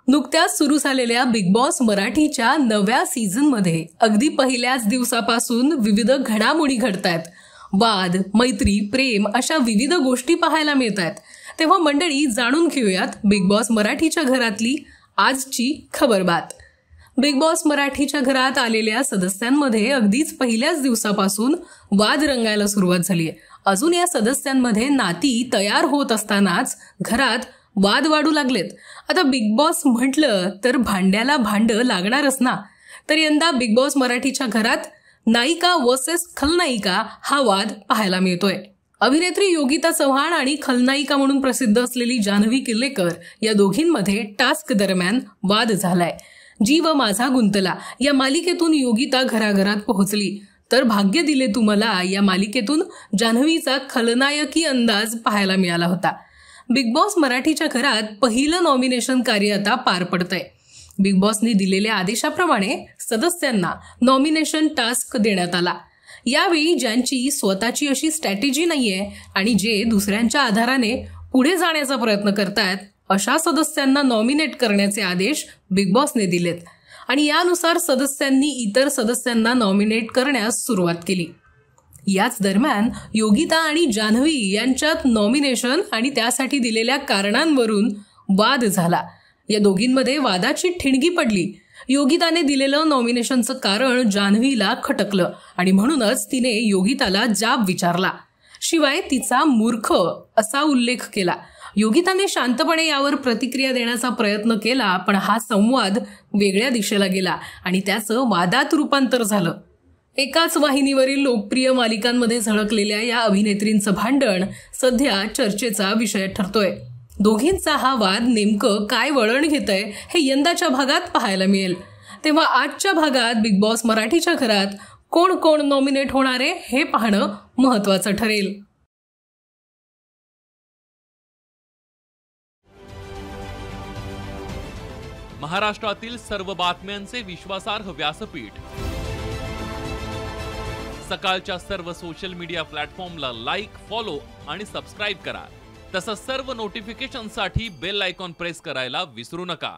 नुकत्याच सुरू झालेल्या बिग बॉस मराठीच्या नव्या सीझनमध्ये अगदी पहिल्याच दिवसापासून विविध घडामोडी घडतायत. वाद, मैत्री, प्रेम अशा विविध गोष्टी पाहायला मिळतात. तेव्हा मंडळी, जाणून घेऊयात बिग बॉस मराठीच्या घरातली आजची खबरबात. बिग बॉस मराठीच्या घरात आलेल्या सदस्यांमध्ये अगदीच पहिल्याच दिवसापासून वाद रंगायला सुरुवात झालीय. अजून या सदस्यांमध्ये नाती तयार होत असतानाच घरात वाद वाढू लागलेत. आता बिग बॉस म्हटलं तर भांड्याला भांड लागणारच ना. तर यंदा बिग बॉस मराठीच्या घरात नायिका वर्सेस खलनायिका हा वाद पाहायला मिळतोय. अभिनेत्री योगिता चव्हाण आणि खलनायिका म्हणून प्रसिद्ध असलेली जान्हवी किल्लेकर या दोघींमध्ये टास्क दरम्यान वाद झालाय. जीव माझा गुंतला या मालिकेतून योगिता घराघरात पोहोचली, तर भाग्य दिले तुम्हाला या मालिकेतून जान्हवीचा खलनायकी अंदाज पाहायला मिळाला होता. बिग बॉस मराठीच्या घरात पहिलं नॉमिनेशन कार्य आता पार पडतंय. बिग बॉसनी दिलेल्या आदेशाप्रमाणे सदस्यांना नॉमिनेशन टास्क देण्यात आला. यावेळी ज्यांची स्वतःची अशी स्ट्रॅटेजी नाहीये आणि जे दुसऱ्यांच्या आधाराने पुढे जाण्याचा प्रयत्न करतायत अशा सदस्यांना नॉमिनेट करण्याचे आदेश बिग बॉसने दिलेत आणि यानुसार सदस्यांनी इतर सदस्यांना नॉमिनेट करण्यास सुरुवात केली. याच दरम्यान योगिता आणि जान्हवी यांच्यात नॉमिनेशन आणि त्यासाठी दिलेल्या कारणांवरून वाद झाला. या दोघींमध्ये वादाची ठिणगी पडली. योगिताने दिलेलं नॉमिनेशनचं कारण जान्हवीला खटकलं आणि म्हणूनच तिने योगिताला जाब विचारला. शिवाय तिचा मूर्ख असा उल्लेख केला. योगिताने शांतपणे यावर प्रतिक्रिया देण्याचा प्रयत्न केला, पण हा संवाद वेगळ्या दिशेला गेला आणि त्याचं वादात रूपांतर झालं. एकाच वाहिनीवरील लोकप्रिय मालिकांमध्ये झळकलेल्या या अभिनेत्रींचं भांडण सध्या चर्चेचा विषय ठरतोय. दोघींचा हा वाद नेमकं काय वळण घेतंय हे यंदाच्या भागात पाहायला मिळेल. तेव्हा आजच्या भागात बिग बॉस मराठीच्या घरात कोण कोण नॉमिनेट होणार आहे हे पाहणं महत्त्वाचं ठरेल. महाराष्ट्रातील सर्व बातम्यांचे विश्वासार्ह व्यासपीठ. सकाळच्या सर्व सोशल मीडिया प्लॅटफॉर्मला लाईक, फॉलो आणि सबस्क्राईब करा. तसंच सर्व नोटिफिकेशनसाठी बेल आयकॉन प्रेस करायला विसरू नका.